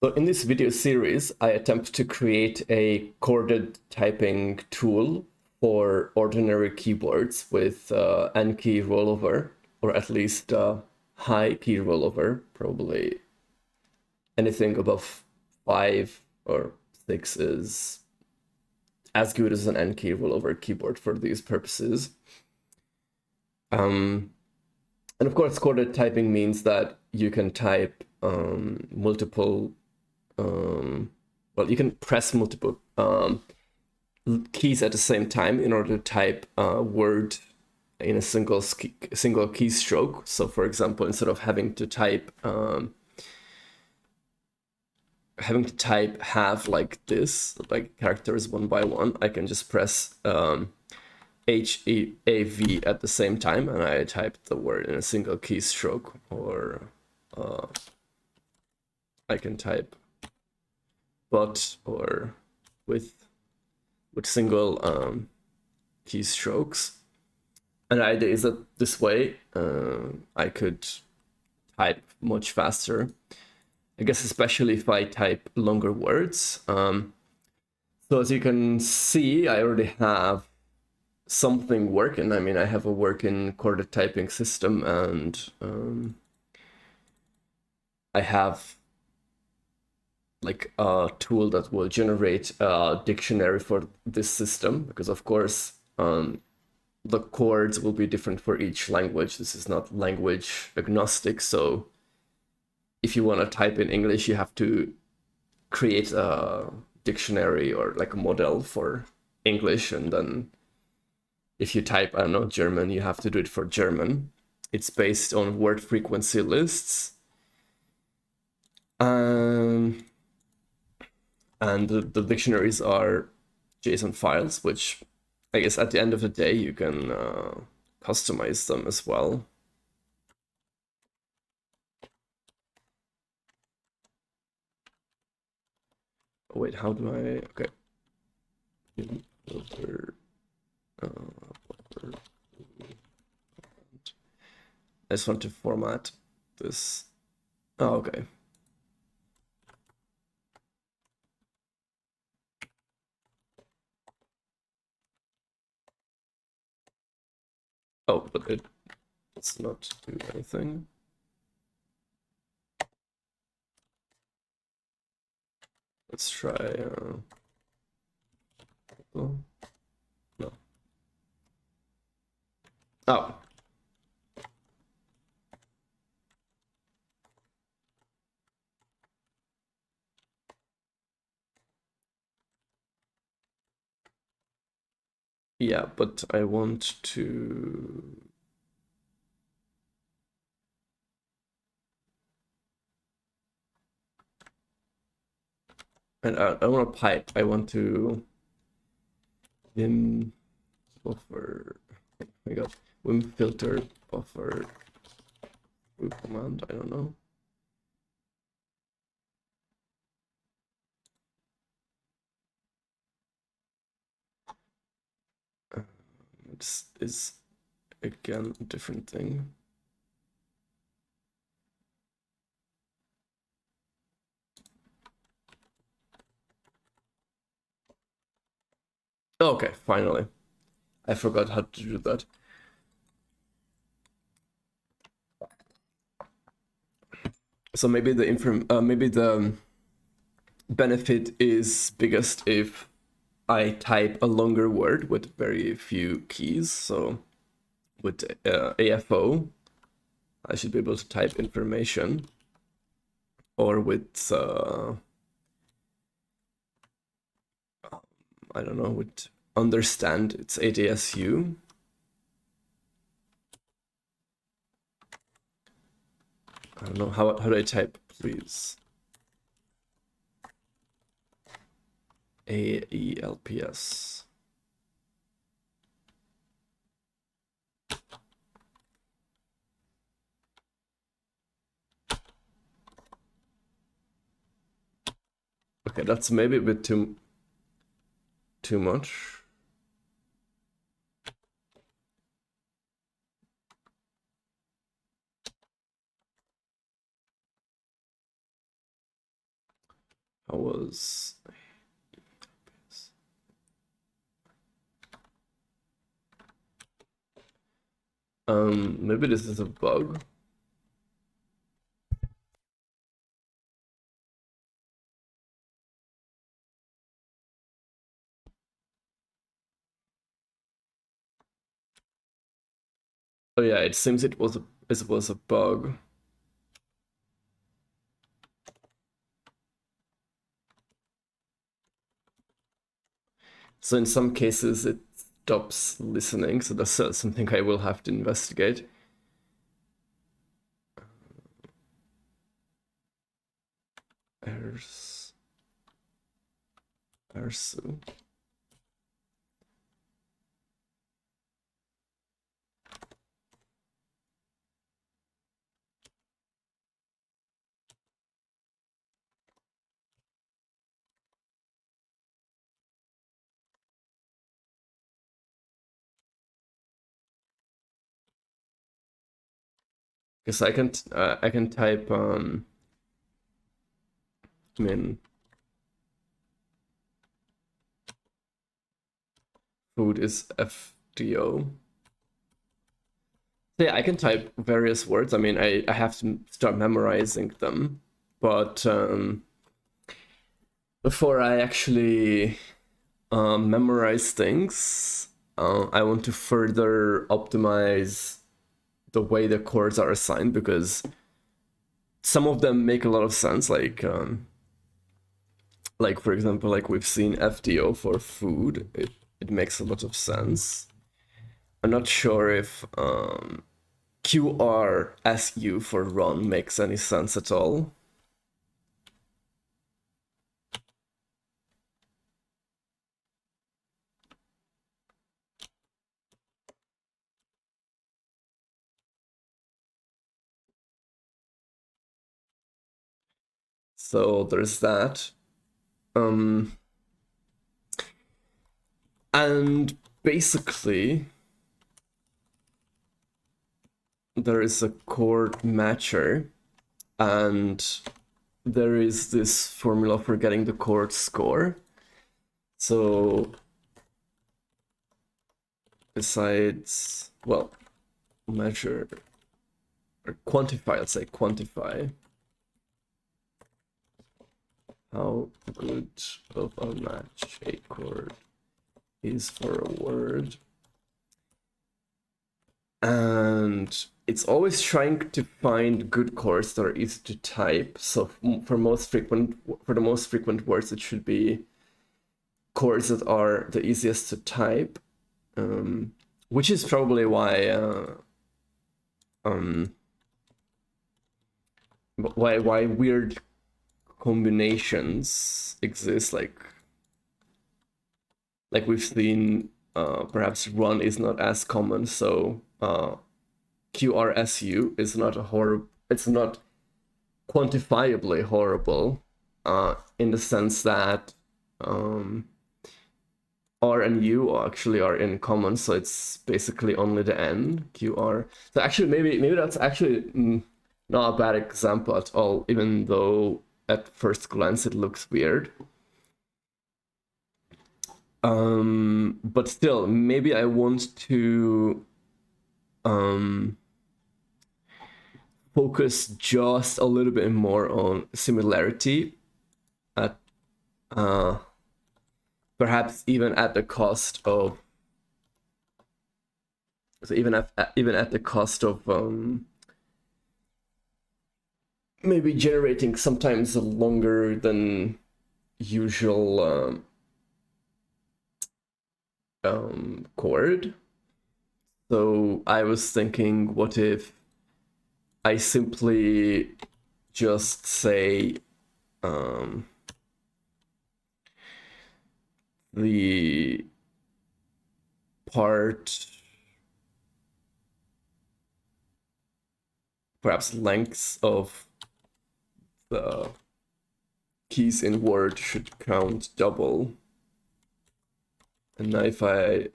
So in this video series, I attempt to create a chorded typing tool for ordinary keyboards with N key rollover, or at least high key rollover, probably anything above 5 or 6 is as good as an N key rollover keyboard for these purposes. And of course, chorded typing means that you can type multiple well, you can press multiple keys at the same time in order to type a word in a single keystroke. So, for example, instead of having to type half like this, like characters one by one, I can just press HEAV at the same time, and I type the word in a single keystroke. Or I can type but or with single keystrokes. And the idea is that this way I could type much faster. I guess especially if I type longer words. So as you can see, I already have something working. I mean, I have a working chorded typing system, and I have like a tool that will generate a dictionary for this system, because of course the chords will be different for each language. This is not language agnostic, so if you want to type in English, you have to create a dictionary or like a model for English, and then if you type, I don't know, German, you have to do it for German. It's based on word frequency lists. And the dictionaries are JSON files, which I guess at the end of the day, you can customize them as well. Oh, wait, how do I? Okay. Filter. I just want to format this. Oh, okay. Oh, but it does not do anything. Let's try. No. Oh. Yeah, but I want to. And I want to pipe. I want to vim buffer. Oh my god, vim filter buffer group command. I don't know. This is again a different thing. Okay, finally. I forgot how to do that. So maybe the benefit is biggest if I type a longer word with very few keys. So with AFO, I should be able to type information, or with I don't know, with understand, it's ADSU. I don't know, how do I type, please? AELPS. Okay, that's maybe a bit too much. How was... maybe this is a bug. Oh yeah, it seems it was a bug. So in some cases it stops listening, so that's something I will have to investigate. Ersu. Because I can type min food is FDO. So yeah, I can type various words. I mean, I have to start memorizing them, but before I actually memorize things, I want to further optimize the way the chords are assigned, because some of them make a lot of sense, like for example, like we've seen FDO for food, it makes a lot of sense. I'm not sure if QRSU for run makes any sense at all. So there's that. And basically, there is a chord matcher, and there is this formula for getting the chord score. So besides, well, measure or quantify, let's say quantify how good of a match a chord is for a word. And it's always trying to find good chords that are easy to type. So for the most frequent words, it should be chords that are the easiest to type, which is probably why weird combinations exist, like we've seen. Perhaps run is not as common, so QRSU is not a horrible. It's not quantifiably horrible, in the sense that R and U actually are in common, so it's basically only the N, QR. So actually, maybe that's actually not a bad example at all, even though at first glance it looks weird. But still, maybe I want to focus just a little bit more on similarity, at perhaps even at the cost of even at the cost of maybe generating sometimes a longer than usual chord. So I was thinking, what if I simply just say the part, perhaps lengths of the keys in word should count double. And now if I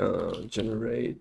generate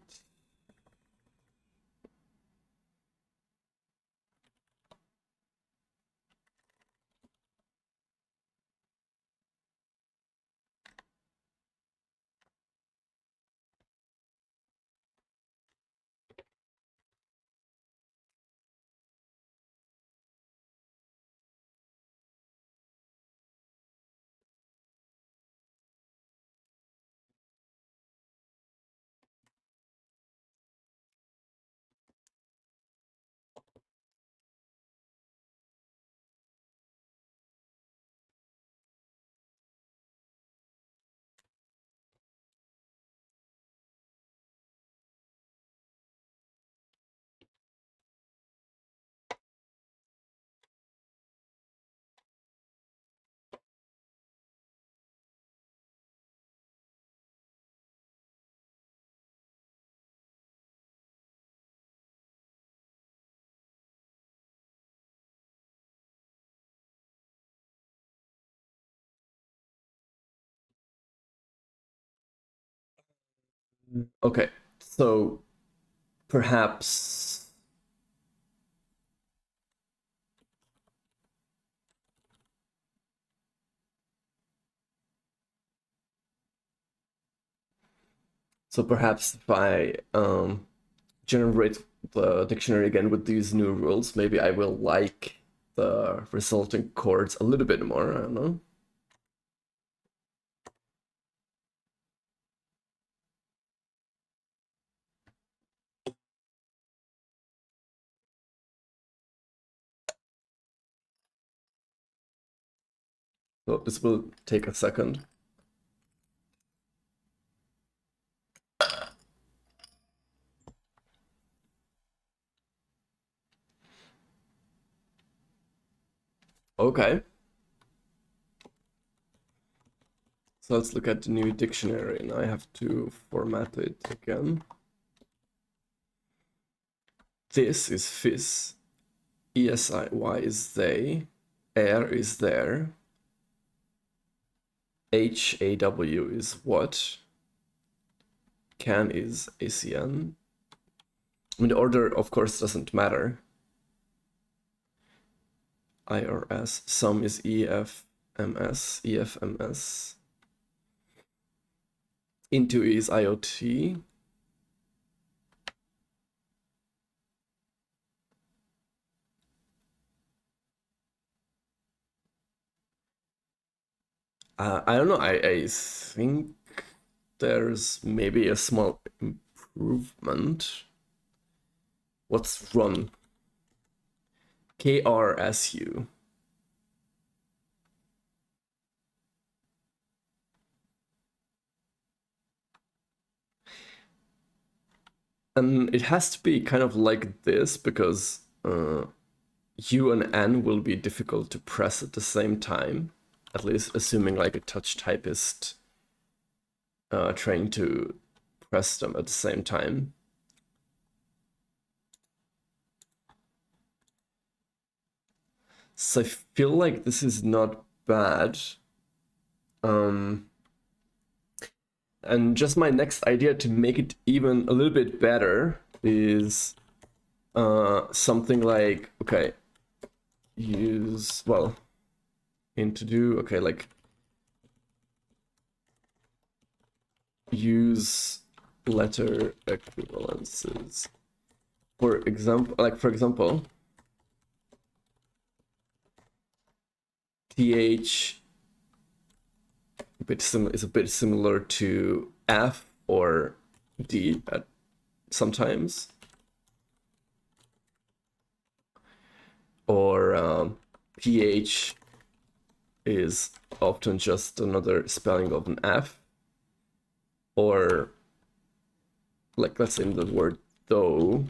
Okay, so perhaps if I generate the dictionary again with these new rules, maybe I will like the resulting chords a little bit more. I don't know. So this will take a second. Okay. So let's look at the new dictionary, and I have to format it again. This is fizz. ESIY is they. Air is there. HAW is what. Can is ACN. I mean, the order, of course, doesn't matter. IRS. Some is EFMS. EFMS. Into is IoT. I don't know. I think there's maybe a small improvement. What's run? KRSU. And it has to be kind of like this because U and N will be difficult to press at the same time. At least assuming like a touch typist trying to press them at the same time. So I feel like this is not bad. And just my next idea to make it even a little bit better is something like, okay, use, well, into do, okay, like use letter equivalences. For example, th is a bit similar to f or d at sometimes, or ph is often just another spelling of an f, or like let's say in the word though,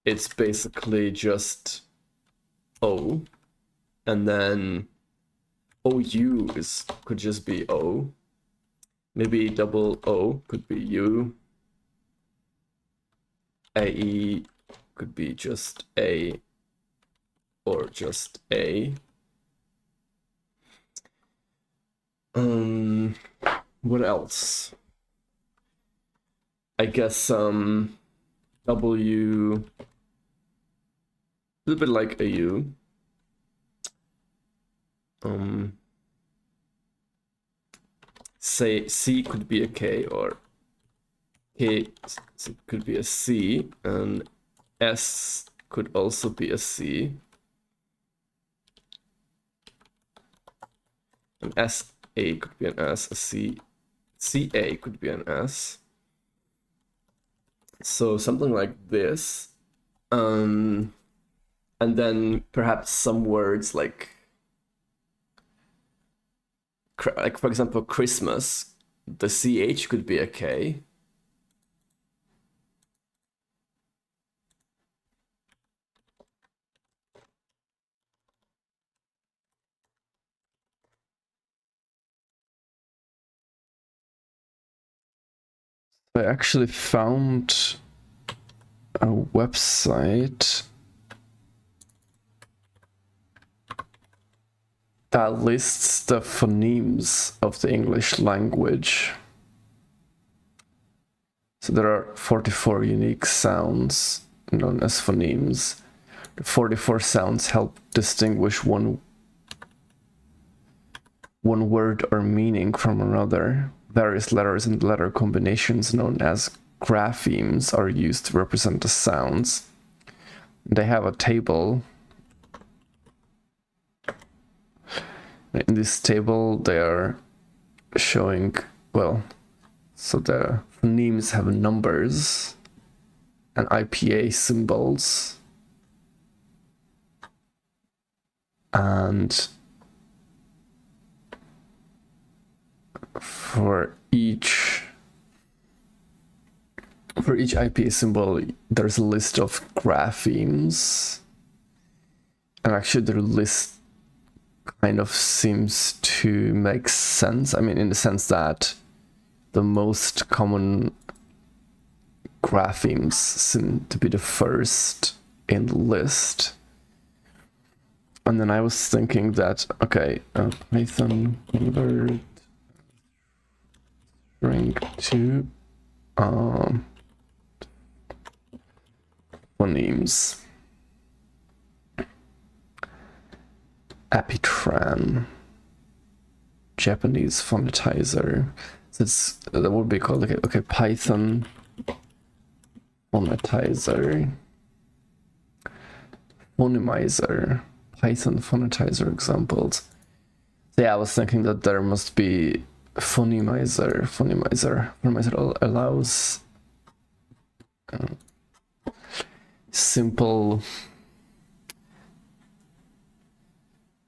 it's basically just O, and then OU could just be O. Maybe double O could be U. AE could be just A or just A. What else? I guess W, a little bit like a U. Say C could be a K, or K could be a C, and S could also be a C. An SA could be an S, a CA could be an S. So something like this. And then perhaps some words like for example, Christmas, the CH could be a K. I actually found a website lists the phonemes of the English language. So there are 44 unique sounds known as phonemes. The 44 sounds help distinguish one word or meaning from another. Various letters and letter combinations known as graphemes are used to represent the sounds. They have a table. In this table, they are showing, well, so the phonemes have numbers and IPA symbols. And for each IPA symbol, there's a list of graphemes. And actually the list kind of seems to make sense. I mean, in the sense that the most common graphemes seem to be the first in the list. And then I was thinking that, okay, Python convert string to phonemes. Apitran, Japanese phonetizer. So that would be called, okay, Python phonetizer, phonemizer, Python phonetizer examples. So yeah, I was thinking that there must be phonemizer. Phonemizer allows simple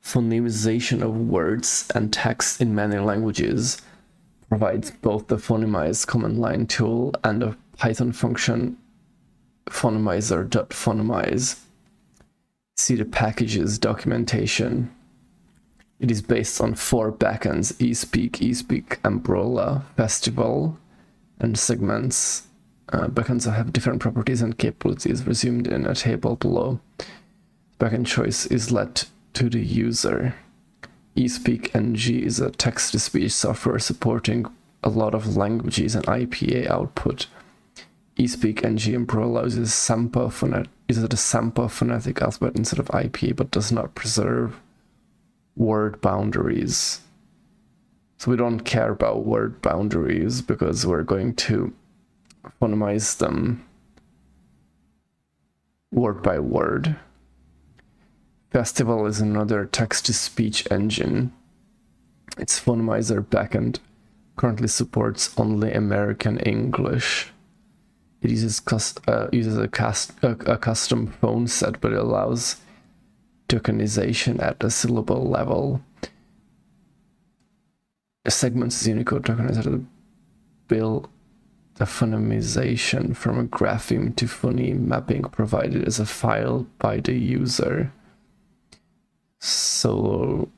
phonemization of words and text in many languages, provides both the phonemize command line tool and a Python function phonemizer.phonemize. See the packages documentation. It is based on 4 backends: eSpeak, Umbrella, Festival, and Segments. Backends have different properties and capabilities resumed in a table below. Backend choice is let to the user. eSpeak NG is a text-to-speech software supporting a lot of languages and IPA output. eSpeak NG Umbrella uses the Sampa phonetic alphabet instead of IPA, but does not preserve word boundaries. So we don't care about word boundaries because we're going to phonemize them word by word. Festival is another text-to-speech engine. Its phonemizer backend currently supports only American English. It uses a custom phone set, but it allows tokenization at the syllable level. Segments is Unicode tokenizer to build the phonemization from a grapheme to phoneme mapping provided as a file by the user. So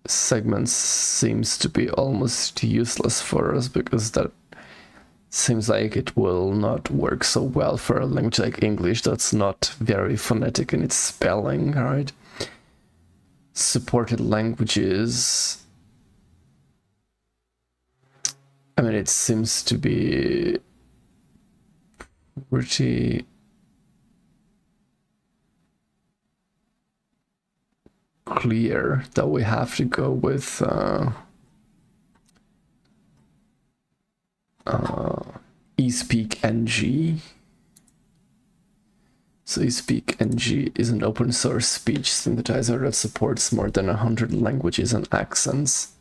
segments seems to be almost useless for us because that seems like it will not work so well for a language like English that's not very phonetic in its spelling, right? Supported languages. I mean, it seems to be pretty clear that we have to go with eSpeak NG. So eSpeak NG is an open source speech synthesizer that supports more than 100 languages and accents.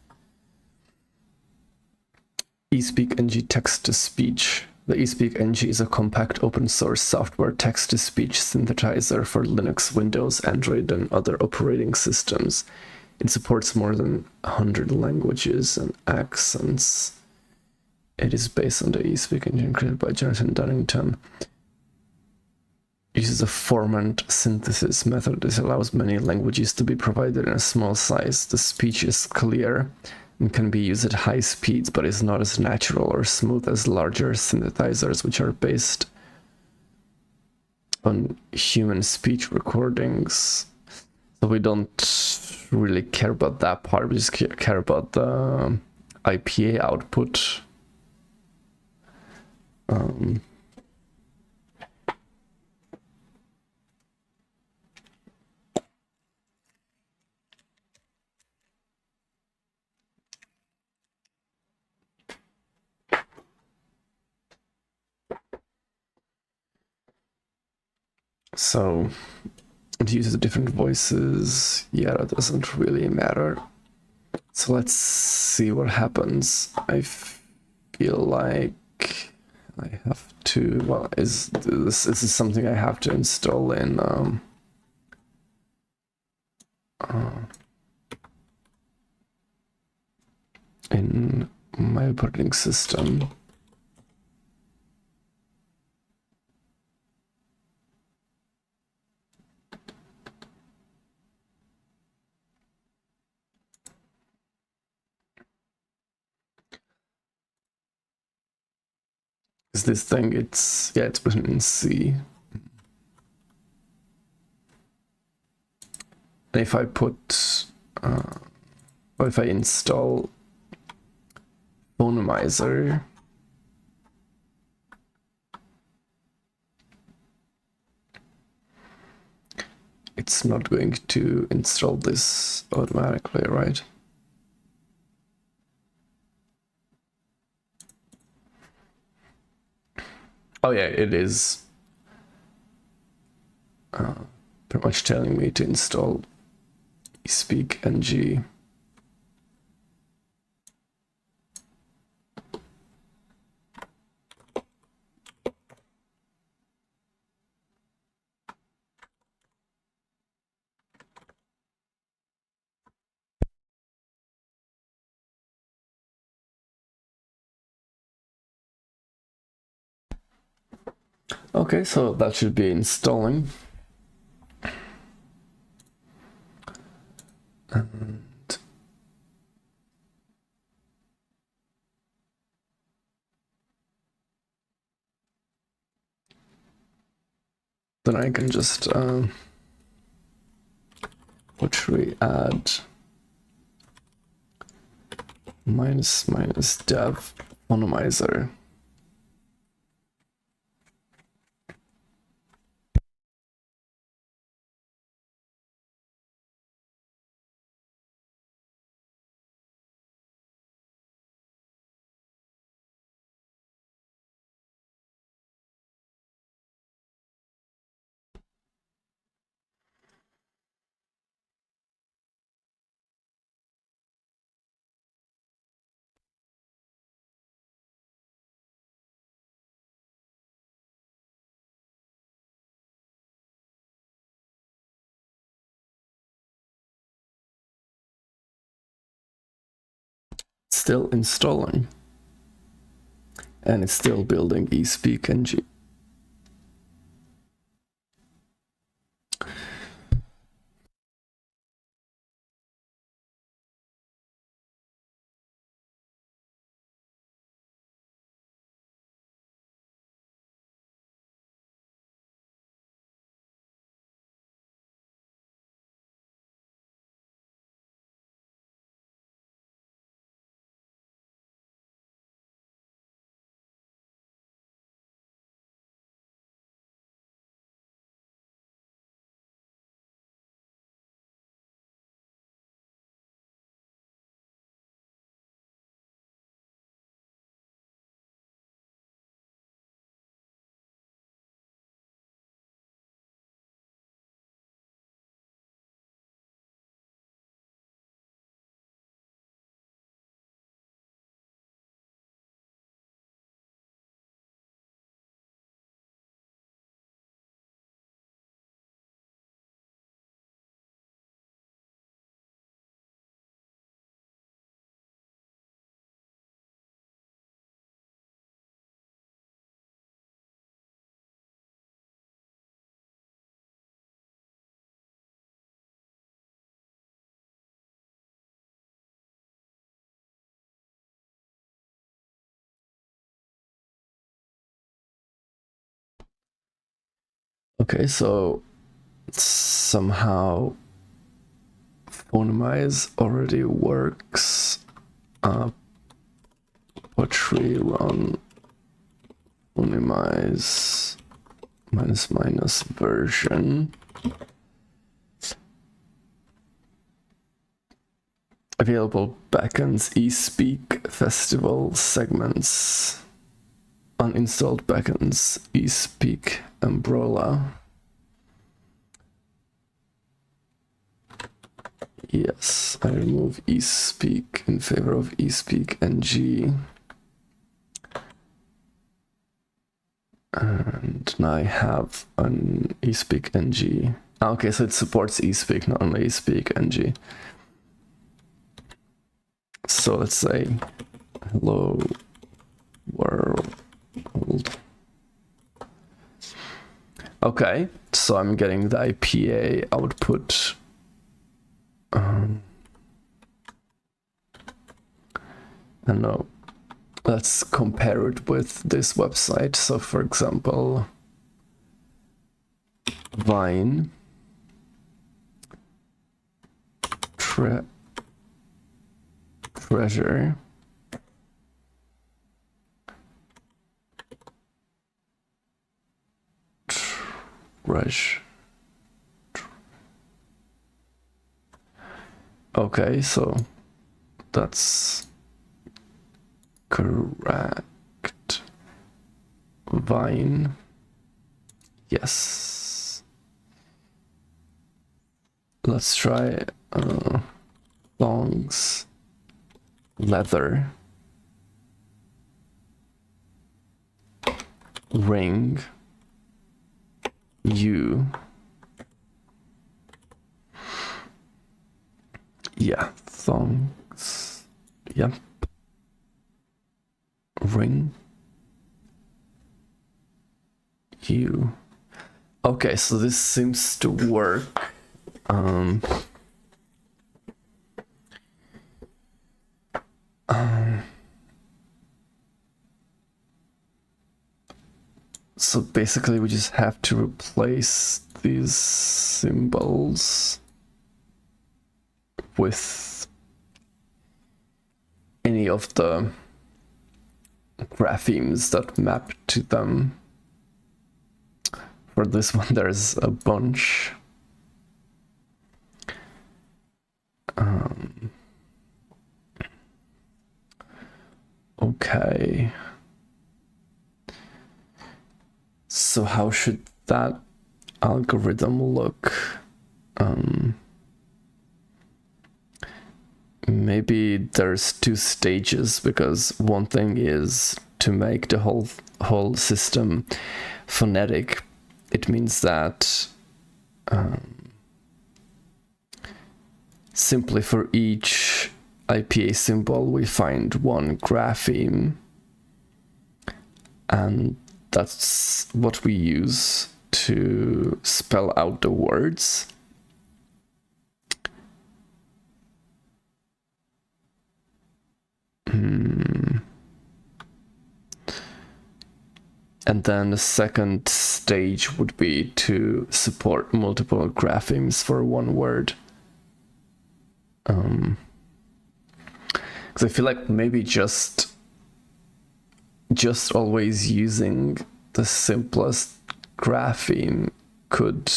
eSpeak NG text-to-speech. The eSpeak NG is a compact open source software text-to-speech synthesizer for Linux, Windows, Android, and other operating systems. It supports more than 100 languages and accents. It is based on the eSpeak engine created by Jonathan Dunnington. It uses a formant synthesis method. This allows many languages to be provided in a small size. The speech is clear and can be used at high speeds, but is not as natural or smooth as larger synthesizers, which are based on human speech recordings. So we don't really care about that part. We just care about the IPA output. So it uses different voices. Yeah, that doesn't really matter. So let's see what happens. I feel like I have to. Well, is something I have to install in my operating system. Is this thing? It's written in C. And if I put, or if I install Phonomizer, it's not going to install this automatically, right? Oh yeah, it is pretty much telling me to install eSpeak NG. Okay, so that should be installing. And then I can just, what should we add? -dev Phonomizer. Still installing. And it's still building eSpeak NG. Okay, so somehow Phonemize already works. Poetry run phonemize -- version. Available backends eSpeak festival segments. Uninstalled backends eSpeak umbrella. Yes, I remove eSpeak in favor of eSpeak NG. And now I have an eSpeak NG. Okay, so it supports eSpeak, not only eSpeak NG. So let's say hello world. Okay, so I'm getting the IPA output. I don't know. Let's compare it with this website. So for example, Vine treasure okay, so that's correct. Vine, yes. Let's try thongs, leather, ring, you. Yeah, thongs. Yep. Ring. You. Okay, so this seems to work. So basically we just have to replace these symbols with any of the graphemes that map to them. For this one, there's a bunch. Okay. So how should that algorithm look? Maybe there's two stages, because one thing is to make the whole system phonetic. It means that simply for each IPA symbol we find one grapheme, and that's what we use to spell out the words. And then the second stage would be to support multiple graphemes for one word. Because I feel like maybe just always using the simplest grapheme could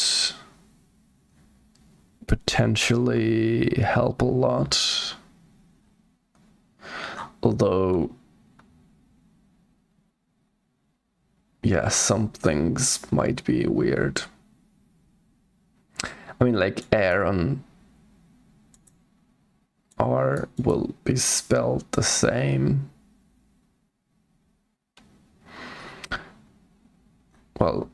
potentially help a lot. Although, yeah, some things might be weird. I mean, like air on R will be spelled the same. Well,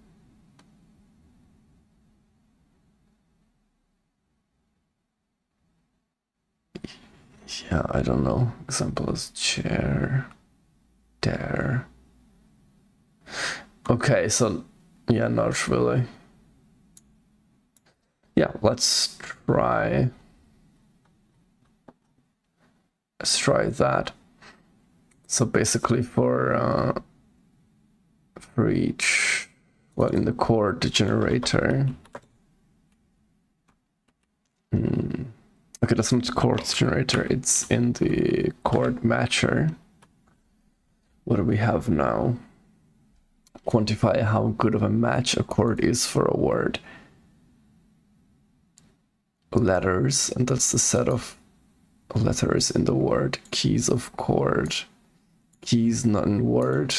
yeah, I don't know. Example is chair, dare. Okay, so yeah, not really. Yeah, let's try that. So basically for each, well, in the chord generator, Okay, that's not chords generator, it's in the chord matcher. What do we have now? Quantify how good of a match a chord is for a word. Letters, and that's the set of letters in the word. Keys of chord. Keys not in word.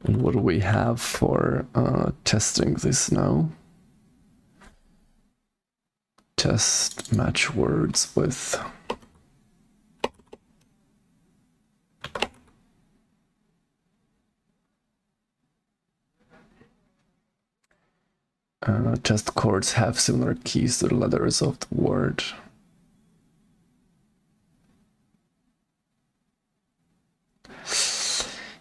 And what do we have for testing this now? Test match words with test chords have similar keys to the letters of the word.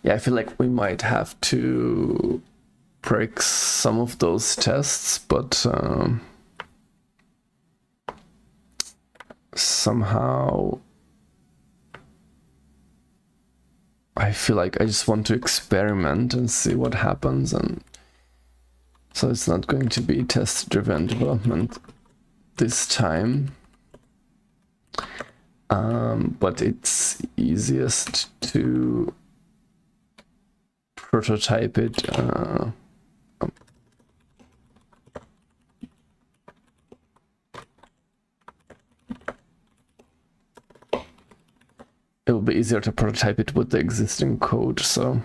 Yeah, I feel like we might have to break some of those tests, but somehow I feel like I just want to experiment and see what happens, and so it's not going to be test-driven development this time. But it's easiest to prototype it it will be easier to prototype it with the existing code, so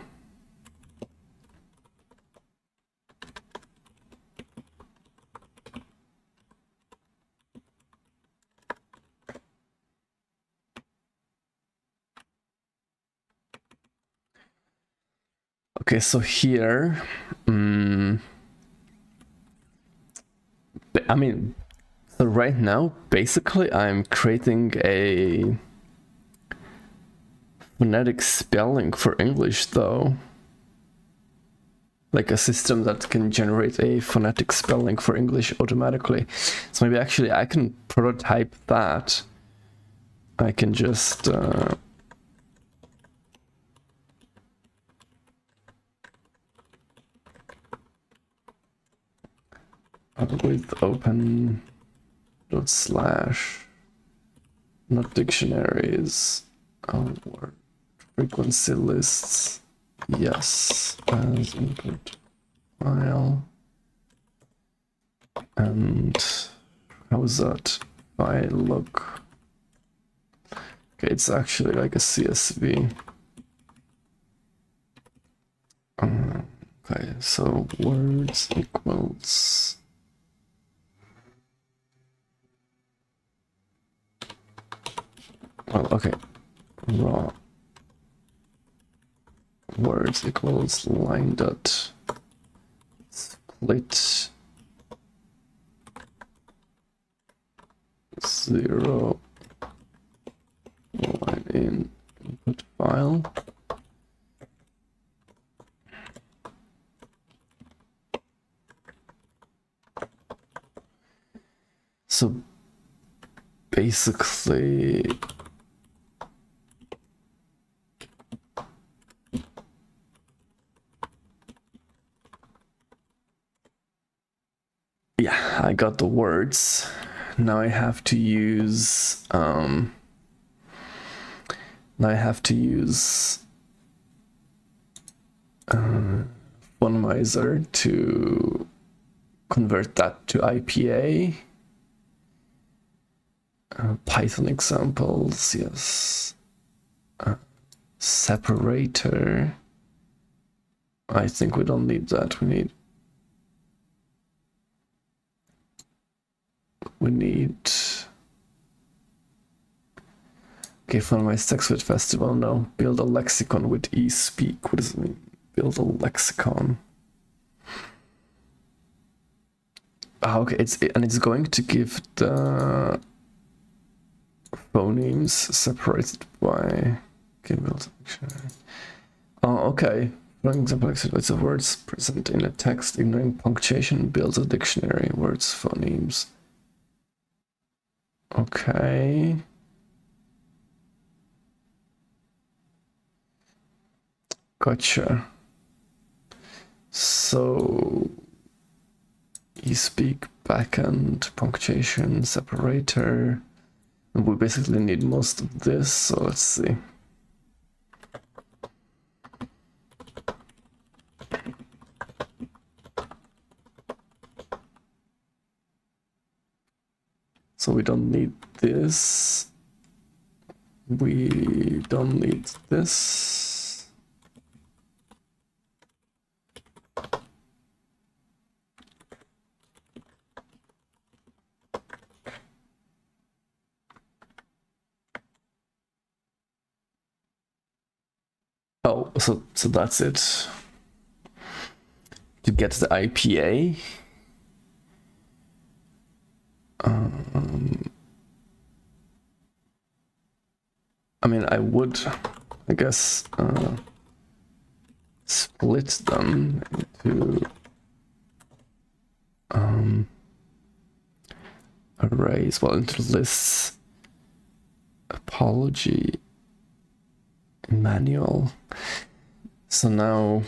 okay, so here I mean, so right now basically I'm creating a phonetic spelling for English, though. Like a system that can generate a phonetic spelling for English automatically. So maybe actually I can prototype that. I can just with open dot slash not dictionaries word frequency lists, yes, as input file. And how is that? If I look, okay, it's actually like a CSV. Okay, so words equals well, okay, raw words equals line dot split 0 line in input file. So basically yeah, I got the words. Now I have to use Phonomizer to convert that to IPA. Python examples, yes. Separator. I think we don't need that. We need okay, Phonomize text with festival. No, build a lexicon with eSpeak. What does it mean? Build a lexicon. Oh, okay, it's going to give the phonemes separated by okay, build a dictionary. Oh, okay. For example, exhibits of words present in a text, ignoring punctuation, builds a dictionary. Words, phonemes. Okay. Gotcha. So eSpeak backend, punctuation, separator. And we basically need most of this, so let's see. So we don't need this. We don't need this. Oh, so that's it. To get the IPA. I mean, I would, I guess, split them into arrays, well, into lists, apology, manual. So now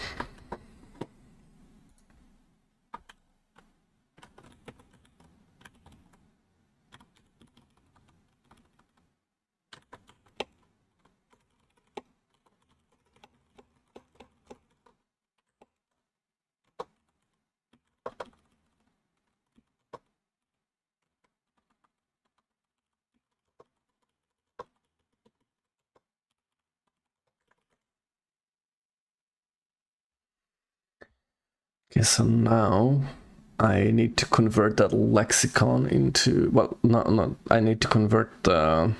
okay, so now I need to convert that lexicon into, well, not I need to convert the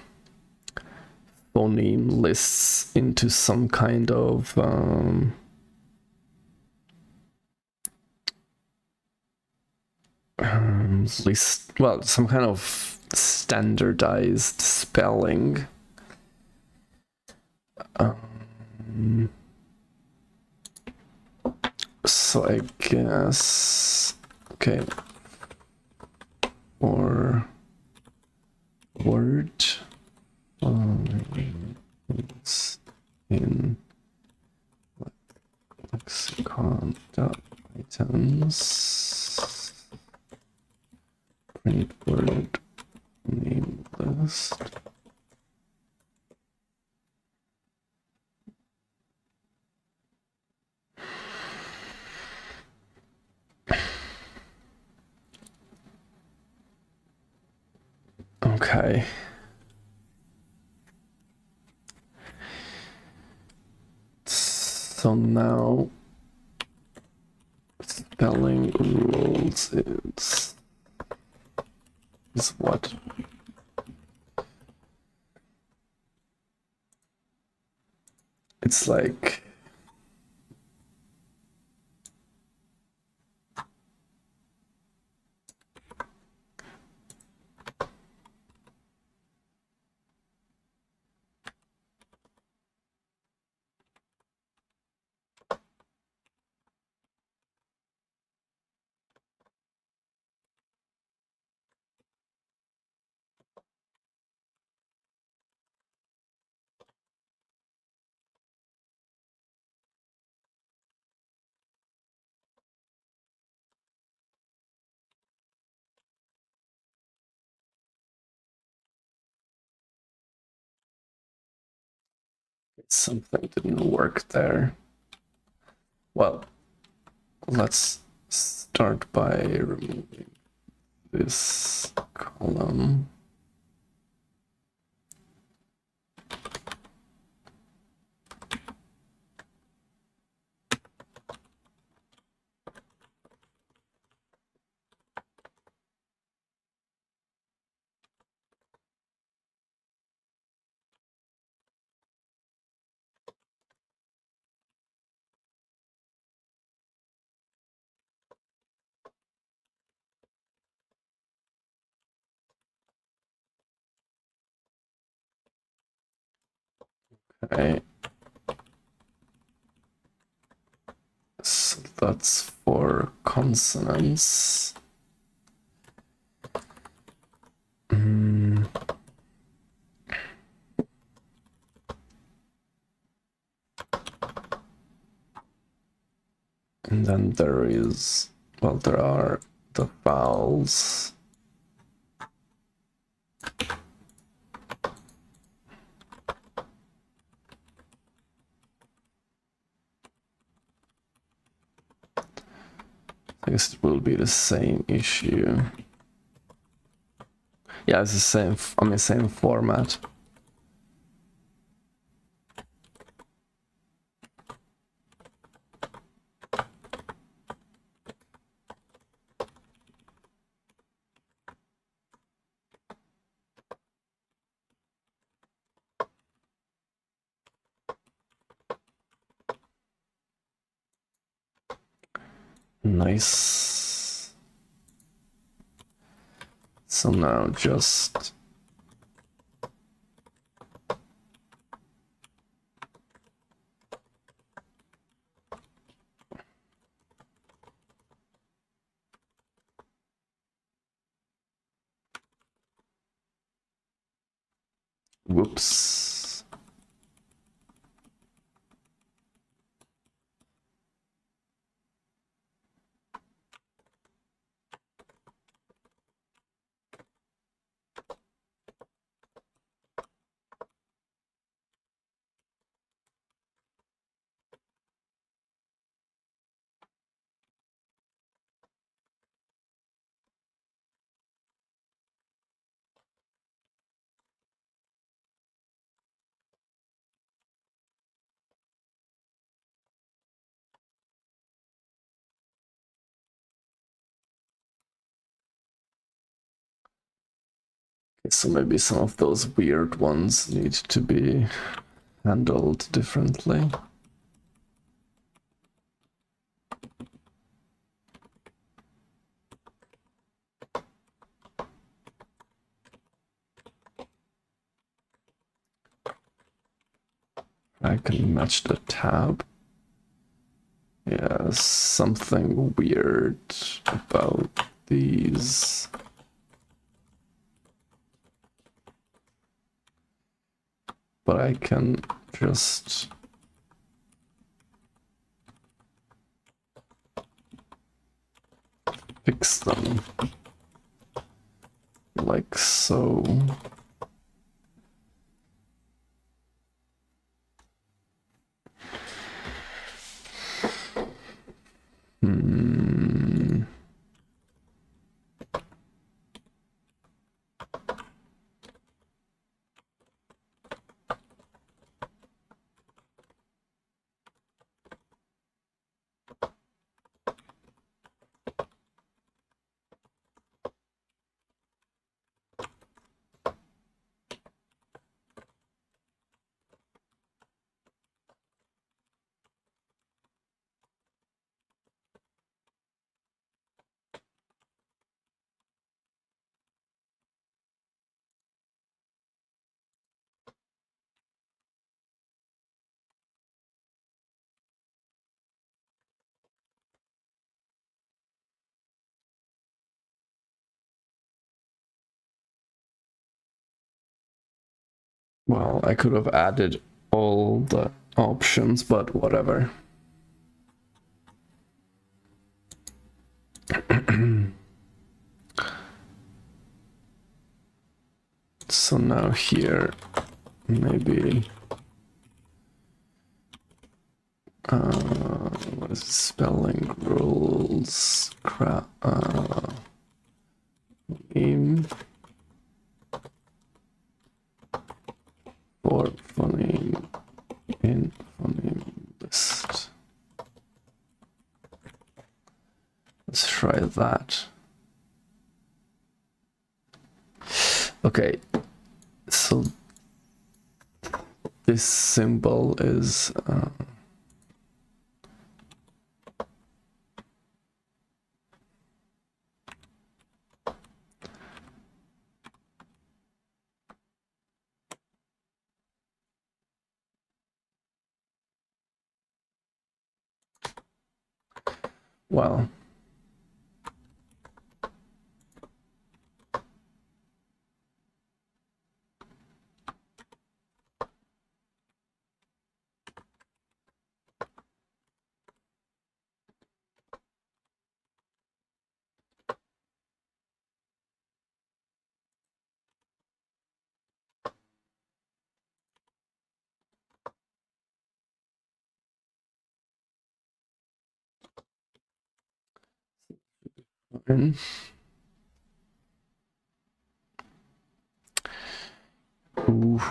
phoneme lists into some kind of list, well, some kind of standardized spelling. So I guess, okay, for word it's in lexicon.items print word name list. Okay. So now spelling rules is what? It's like something didn't work there. Well, let's start by removing this column. Okay. So that's for consonants. And then there is, well, there are the vowels. I guess it will be the same issue. Yeah, it's the same, I mean, same format. Nice. So now just whoops. So maybe some of those weird ones need to be handled differently. I can match the tab. Yeah, something weird about these. But I can just fix them like so. Well, I could have added all the options, but whatever. So now here, maybe what is it? Spelling rules, name for phoneme in phoneme list. Let's try that. Okay, so this symbol is well, in. Ooh.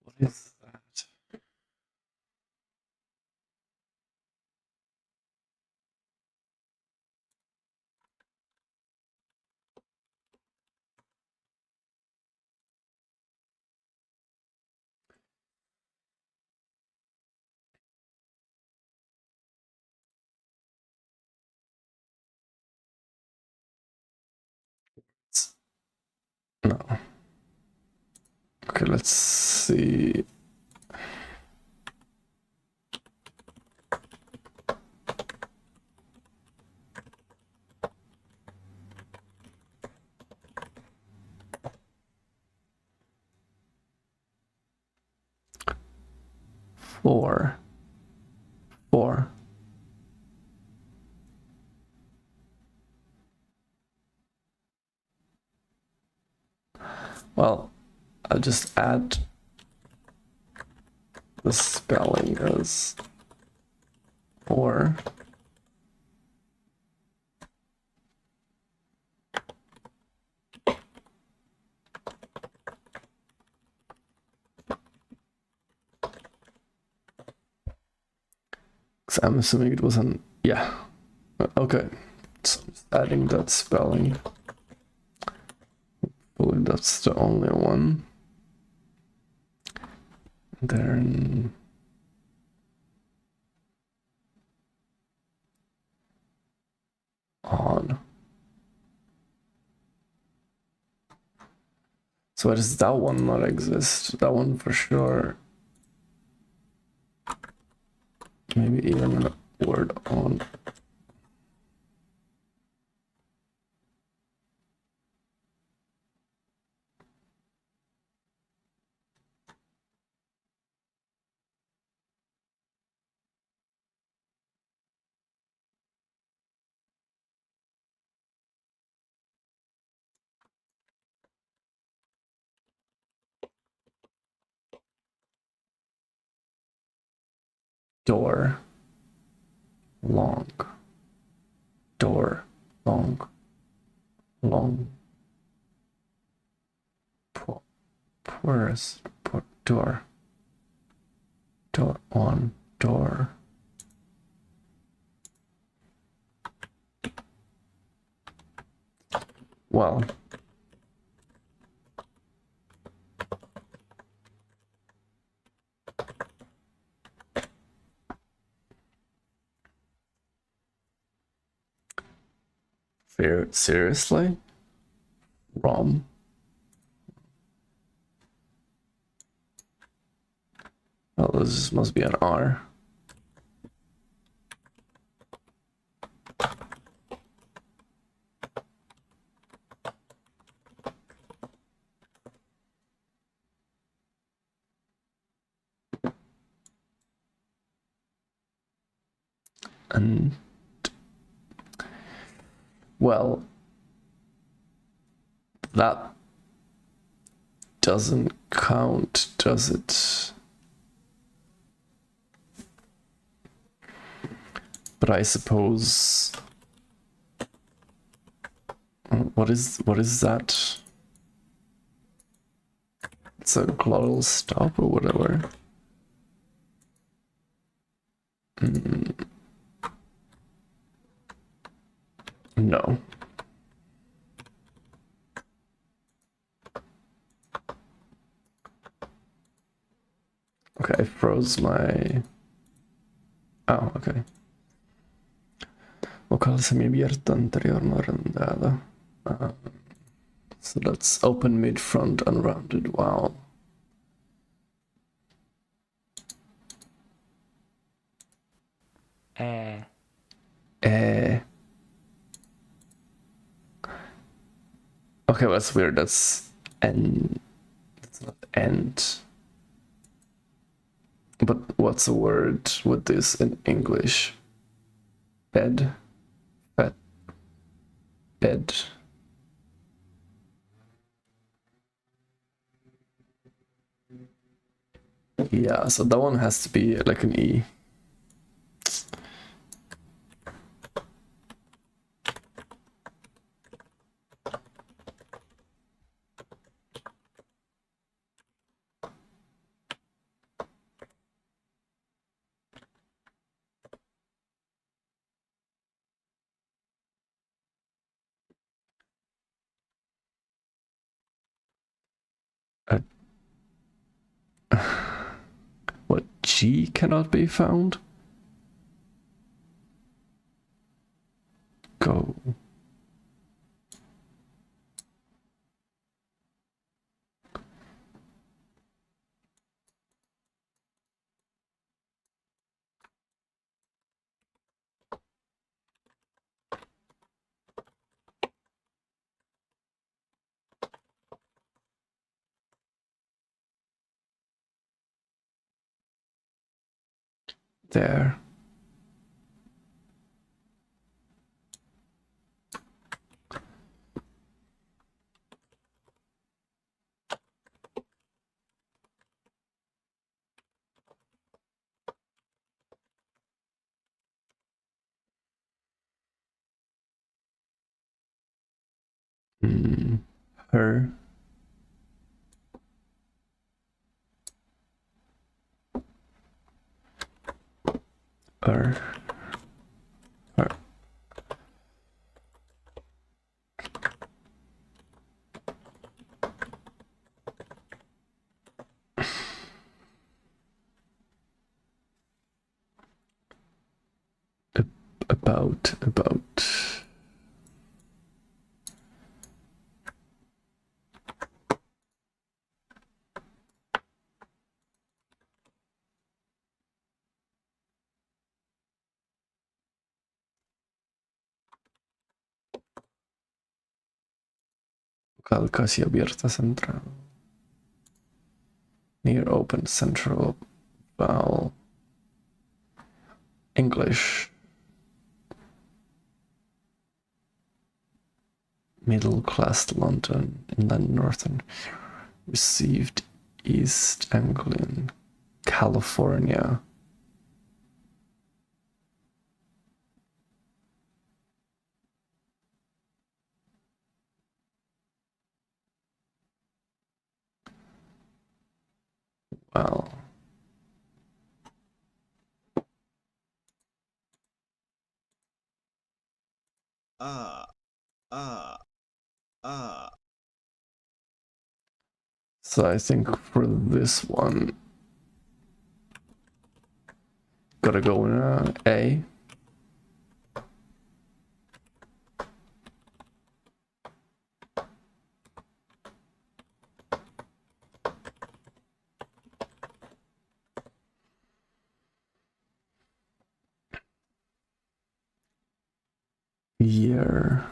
What is that? No. Okay, let's see. Four. Well, I'll just add the spelling as four. Because I'm assuming it was an, yeah. Okay, so I'm just adding that spelling. Hopefully that's the only one. Then on. So why does that one not exist? That one for sure. Maybe even a word on. Door. Long. Door. Long. Long. Porous. Door. Door. On. Door. Well. Seriously? Rom. Oh, this must be an R. And well, that doesn't count, does it? But I suppose what is that? It's a glottal stop or whatever. No. Okay, I froze my. Oh, okay. Vocal semi-abierta anterior no arrendada. So that's open mid front unrounded. Wow. Eh. Okay, well, that's weird. That's end. That's not end. But what's a word with this in English? bed, fat, bed. Yeah, so that one has to be like an E. What, G cannot be found? Go. There. Her. Her. Her. About. Vocal casi abierta central. Near open central vowel. English. Middle class London, inland northern. Received East Anglian, California. Well, so I think for this one, gotta go in A. Year.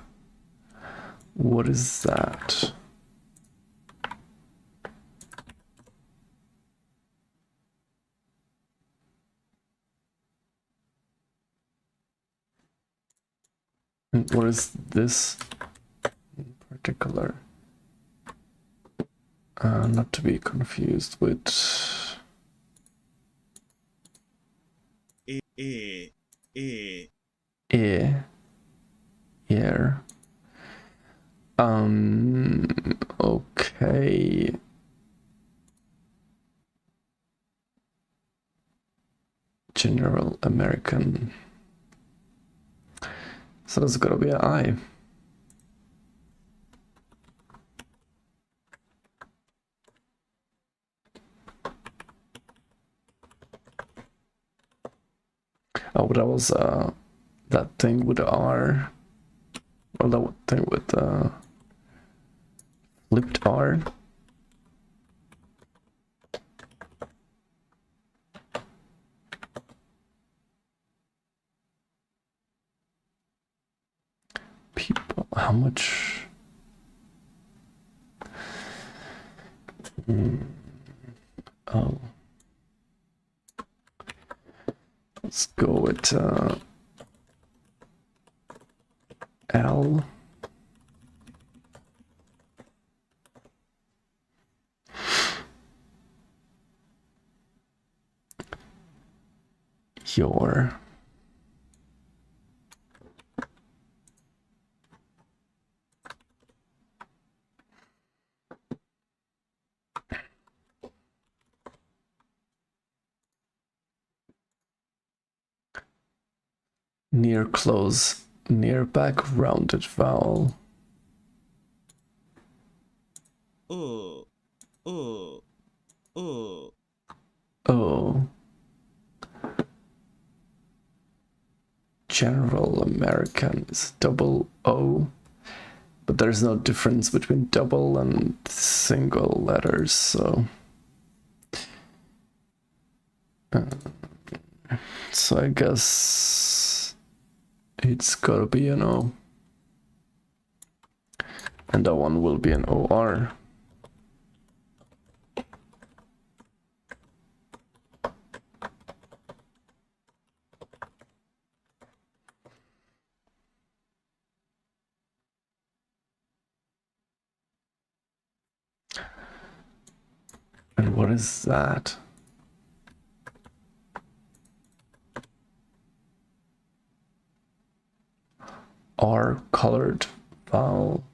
What is that? And what is this in particular? Not to be confused with year. Okay. General American. So that's gotta be an I. Oh, that was that thing with the R. Well, that thing with flipped R. People, how much? Oh, let's go with your. Near close, near back rounded vowel. Oh. General American is double O, but there's no difference between double and single letters, so. So I guess it's gotta be an O. And that one will be an OR. And what is that? R colored vowel.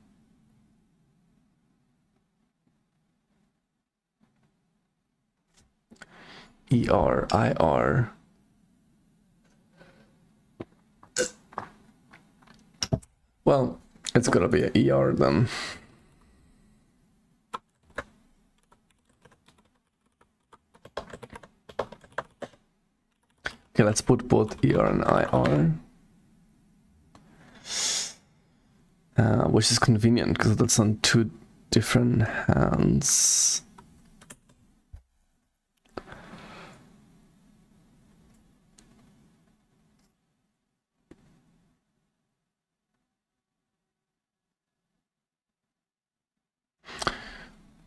ER. Well, it's gonna be an ER then. Okay, let's put both ER and IR. Which is convenient because that's on two different hands.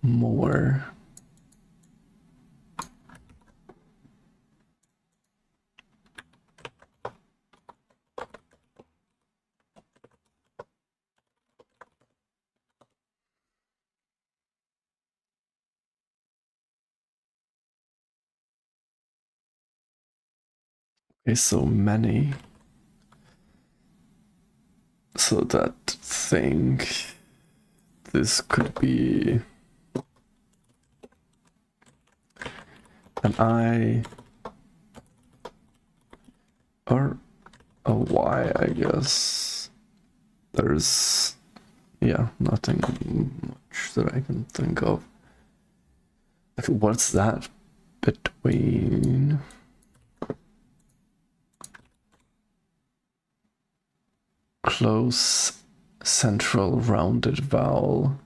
More. Okay, so many. So that thing, this could be an I or a Y, I guess. There's, yeah, nothing much that I can think of. What's that between? Close central rounded vowel.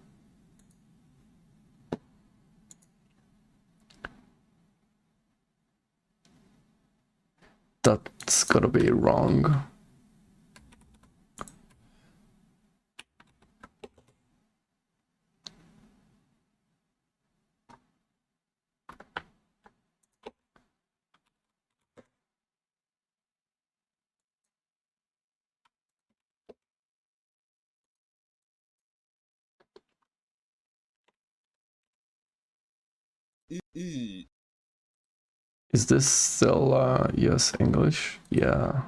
That's gotta be wrong. Is this still yes, English? Yeah.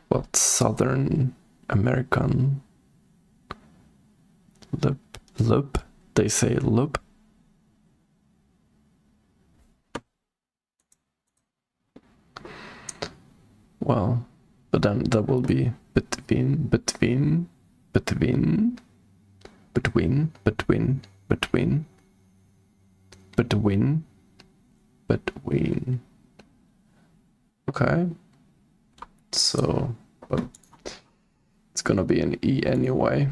What Southern American lip? They say lip. Well, but then that will be between, okay, so but it's gonna be an E anyway.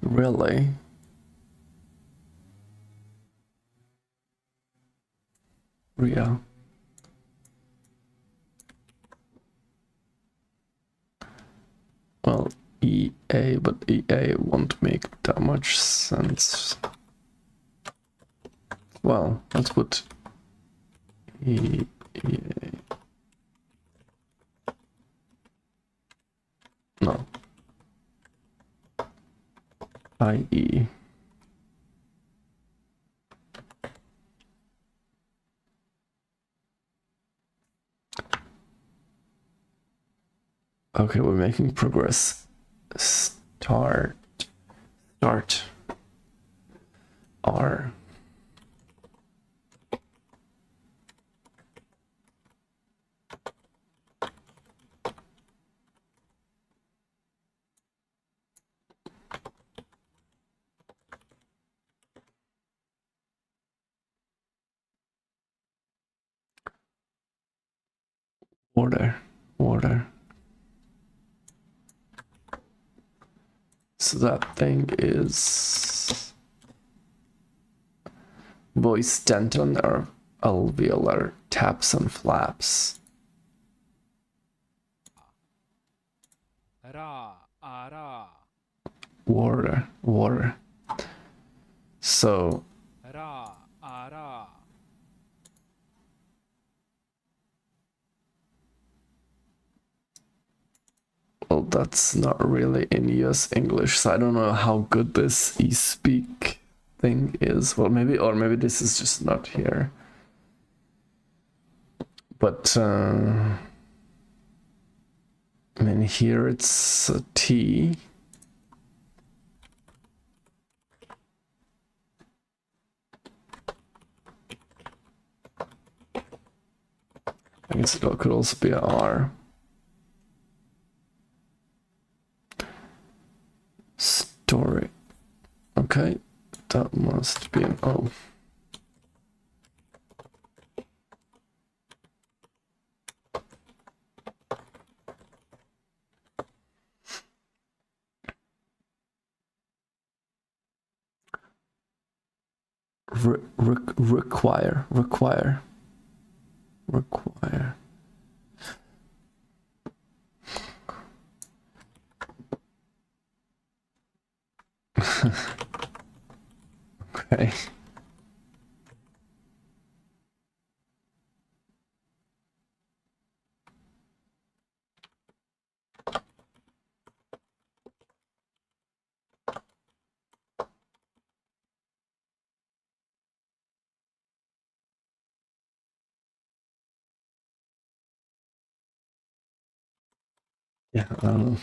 Really? Yeah. well, EA, but EA won't make that much sense. Well, let's put EA. No. IE. Okay, we're making progress. Start R. Order. So that thing is voice denton or alveolar taps and flaps. Water. So well, that's not really in US English, so I don't know how good this eSpeak thing is. Well, maybe this is just not here. But I mean, here it's a T. I guess it could also be a R. Story. Okay, that must be an O. Require. Okay. Yeah, I don't know.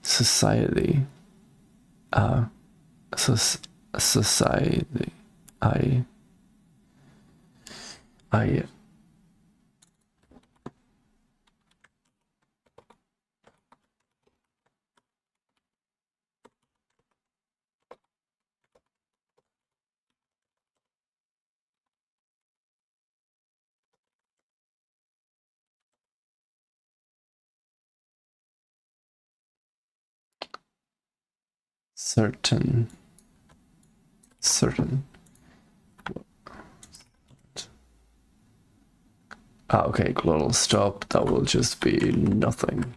Society. Society. I certain. Okay, glottal stop. That will just be nothing.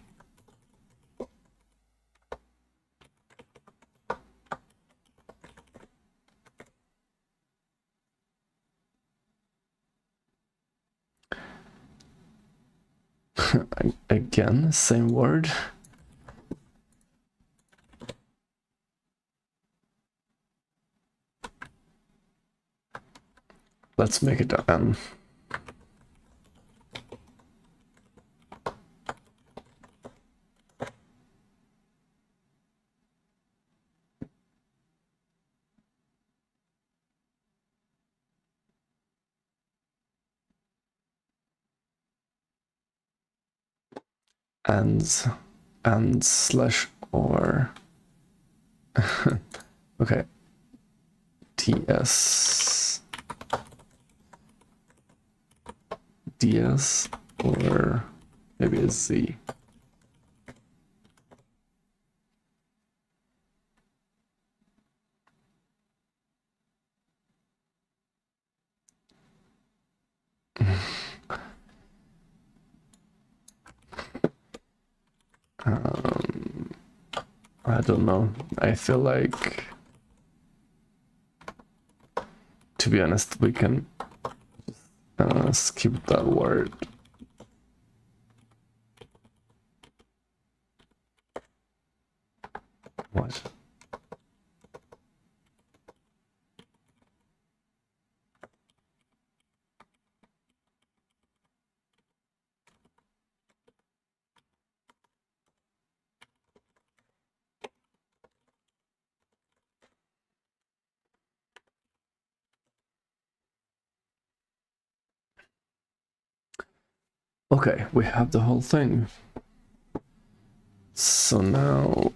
Again, same word. Let's make it N. And slash or. Okay. TS. DS or maybe a Z. I don't know. I feel like, to be honest, we can skip that word. What? Okay, we have the whole thing. So now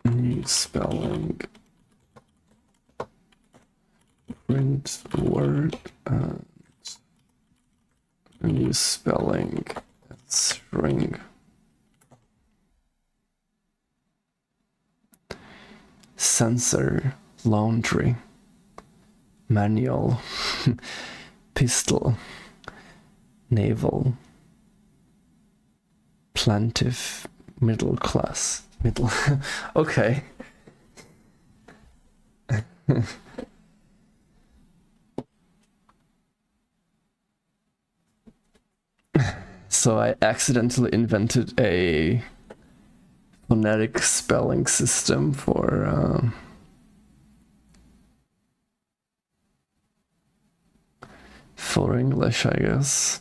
new spelling, print word, and new spelling, string. Sensor, laundry, manual, pistol, naval, plaintiff, middle class, middle. Okay. So I accidentally invented a phonetic spelling system for English, I guess.